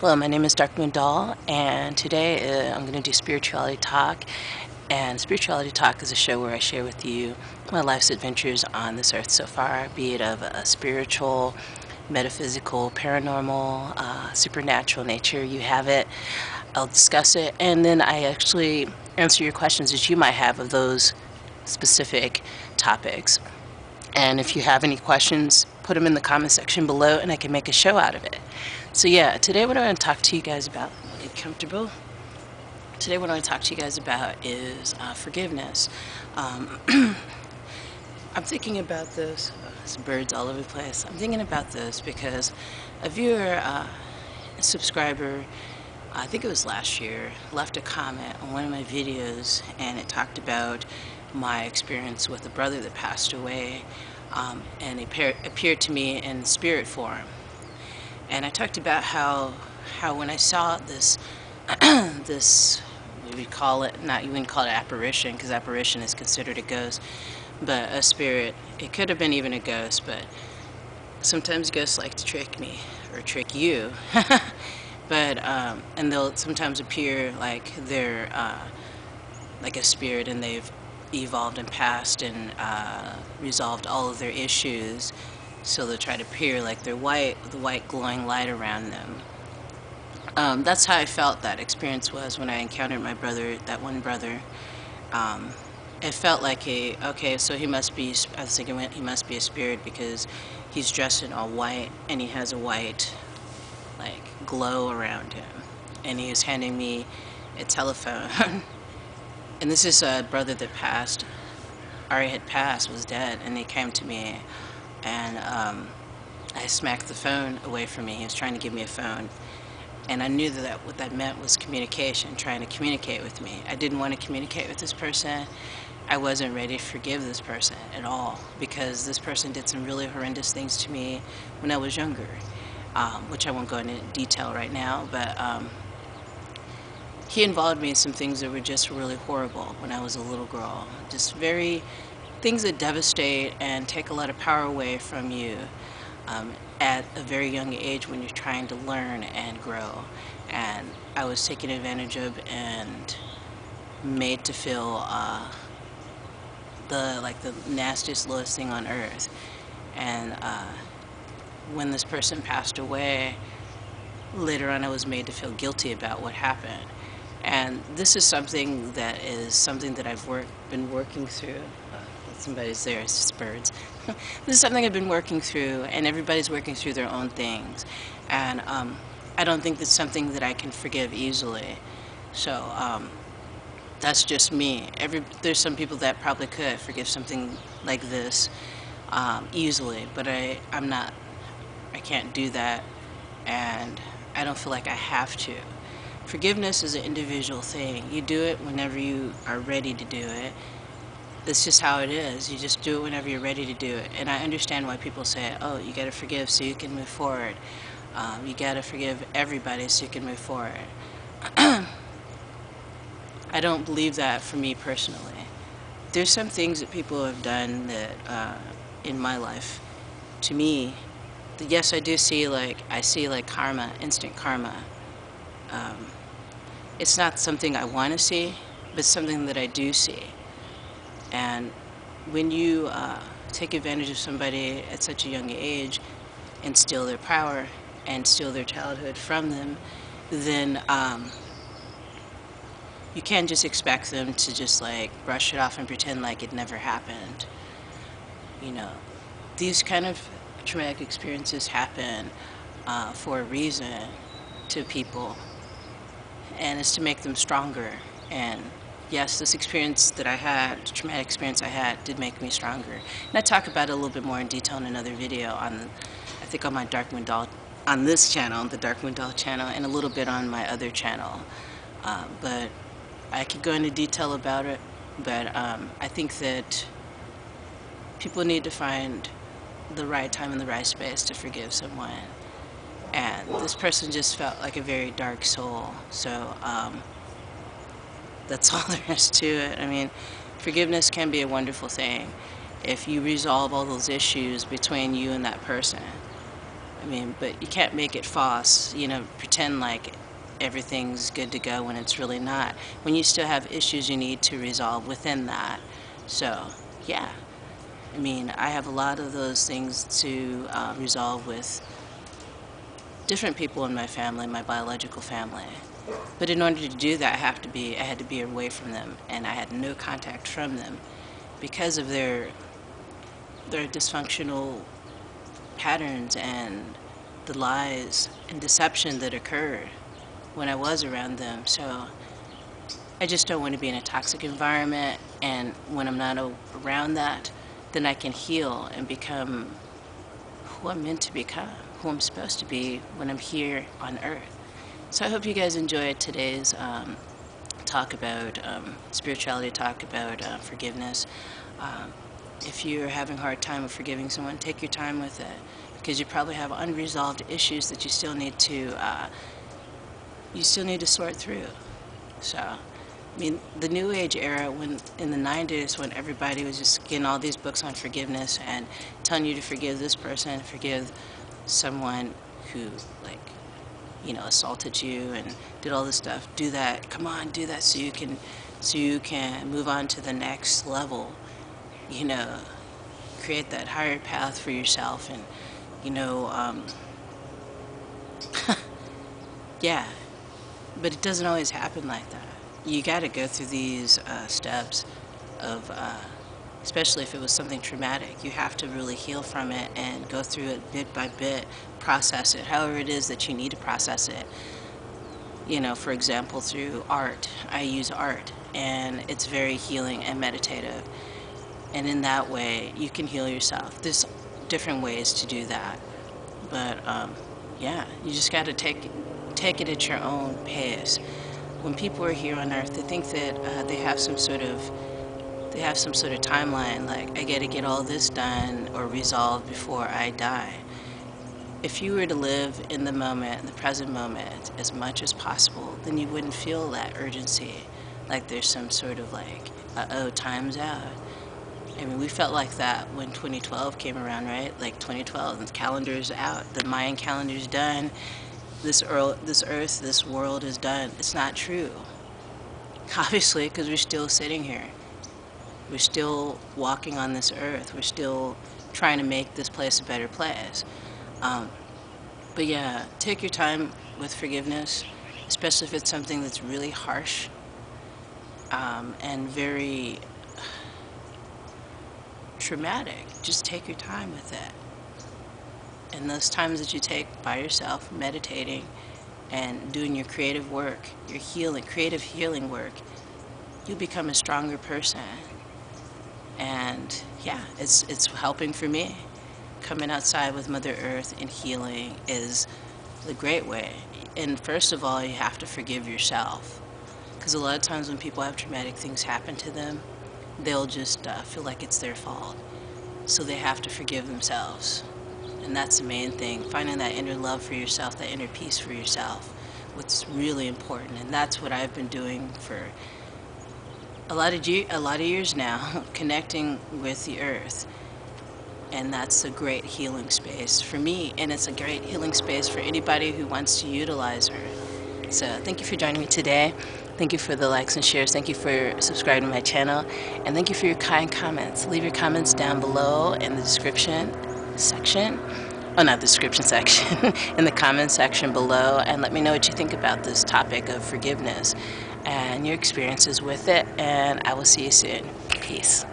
Hello, my name is Darkmoon Doll, and today I'm going to do Spirituality Talk. And Spirituality Talk is a show where I share with you my life's adventures on this earth so far, be it of a spiritual, metaphysical, paranormal, supernatural nature. You have it. I'll discuss it, and then I actually answer your questions that you might have of those specific topics. And if you have any questions, put them in the comment section below and I can make a show out of it. So yeah, today what I want to talk to you guys about, get comfortable. Today what I want to talk to you guys about is forgiveness. I'm thinking about this, there's birds all over the place. I'm thinking about this because a viewer, a subscriber, I think it was last year, left a comment on one of my videos, and it talked about my experience with a brother that passed away, and he appeared to me in spirit form. And I talked about how when I saw this, this, we would call it, not, you wouldn't call it apparition, because apparition is considered a ghost, but a spirit. It could have been even a ghost, but sometimes ghosts like to trick me, or trick you. But and they'll sometimes appear like they're like a spirit, and they've evolved and passed and resolved all of their issues. So they'll try to appear like they're white, with a white glowing light around them. That's how I felt that experience was when I encountered my brother, that one brother. It felt like okay, so he must be, I was thinking he must be a spirit because he's dressed in all white and he has a white like glow around him, and he was handing me a telephone. And this is a brother that passed, already had passed, was dead, and he came to me, and I smacked the phone away from me. He was trying to give me a phone, and I knew that what that meant was communication, trying to communicate with me. I didn't want to communicate with this person. I wasn't ready to forgive this person at all, because this person did some really horrendous things to me when I was younger. Which I won't go into detail right now, but he involved me in some things that were just really horrible when I was a little girl. Just things that devastate and take a lot of power away from you at a very young age when you're trying to learn and grow. And I was taken advantage of and made to feel the nastiest, lowest thing on earth. And when this person passed away, later on I was made to feel guilty about what happened. And this is something that I've been working through. Somebody's there, it's just birds. This is something I've been working through, and everybody's working through their own things. And I don't think that's something that I can forgive easily. So that's just me. There's some people that probably could forgive something like this easily, but I'm not. I can't do that, and I don't feel like I have to. Forgiveness is an individual thing. You do it whenever you are ready to do it. That's just how it is. You just do it whenever you're ready to do it. And I understand why people say, oh, you gotta forgive so you can move forward. You gotta forgive everybody so you can move forward. I don't believe that for me personally. There's some things that people have done that in my life, to me, yes, I do see like karma, instant karma. It's not something I want to see, but something that I do see. And when you take advantage of somebody at such a young age and steal their power and steal their childhood from them, then you can't just expect them to just like brush it off and pretend like it never happened. You know, these kind of traumatic experiences happen for a reason to people, and it's to make them stronger. And yes, this experience that I had, the traumatic experience I had, did make me stronger. And I talk about it a little bit more in detail in another video on, I think on my Darkmoon Doll, on this channel, the Darkmoon Doll channel, and a little bit on my other channel. But I could go into detail about it, but I think that people need to find the right time and the right space to forgive someone. And this person just felt like a very dark soul. So that's all there is to it. I mean, forgiveness can be a wonderful thing if you resolve all those issues between you and that person. I mean, but you can't make it false, pretend like everything's good to go when it's really not. When you still have issues you need to resolve within that. So, yeah. I mean, I have a lot of those things to resolve with different people in my family, my biological family. But in order to do that, I had to be away from them, and I had no contact from them because of their dysfunctional patterns and the lies and deception that occurred when I was around them. So I just don't want to be in a toxic environment, and when I'm not around that, then I can heal and become who I'm meant to become, who I'm supposed to be when I'm here on Earth. So I hope you guys enjoyed today's talk about spirituality, talk about forgiveness. If you're having a hard time with forgiving someone, take your time with it, because you probably have unresolved issues that you still need to sort through. So, I mean, the New Age era, when in the 90s, when everybody was just getting all these books on forgiveness and telling you to forgive this person, forgive someone who, like, assaulted you and did all this stuff. Do that. Come on, do that so you can move on to the next level. Create that higher path for yourself, and yeah. But it doesn't always happen like that. You got to go through these steps of, especially if it was something traumatic. You have to really heal from it and go through it bit by bit, process it, however it is that you need to process it. For example, through art. I use art, and it's very healing and meditative. And in that way, you can heal yourself. There's different ways to do that. But, yeah, you just got to take it at your own pace. When people are here on Earth, they think that they have some sort of timeline, like, I got to get all this done or resolved before I die. If you were to live in the moment, the present moment, as much as possible, then you wouldn't feel that urgency, like there's some sort of like, time's out. I mean, we felt like that when 2012 came around, right? Like 2012, the calendar's out, the Mayan calendar's done, this earth, this world is done. It's not true. Obviously, because we're still sitting here. We're still walking on this earth. We're still trying to make this place a better place. But yeah, take your time with forgiveness, especially if it's something that's really harsh and very traumatic. Just take your time with it. And those times that you take by yourself, meditating and doing your creative work, your creative healing work, you'll become a stronger person. And yeah, it's helping for me. Coming outside with Mother Earth and healing is the great way. And first of all, you have to forgive yourself. Because a lot of times when people have traumatic things happen to them, they'll just feel like it's their fault. So they have to forgive themselves. And that's the main thing, finding that inner love for yourself, that inner peace for yourself, what's really important. And that's what I've been doing for a lot of years now, connecting with the earth. And that's a great healing space for me, and it's a great healing space for anybody who wants to utilize her. So thank you for joining me today. Thank you for the likes and shares. Thank you for subscribing to my channel. And thank you for your kind comments. Leave your comments down below in the description section. Oh, not the description section. In the comment section below. And let me know what you think about this topic of forgiveness and your experiences with it. And I will see you soon. Peace.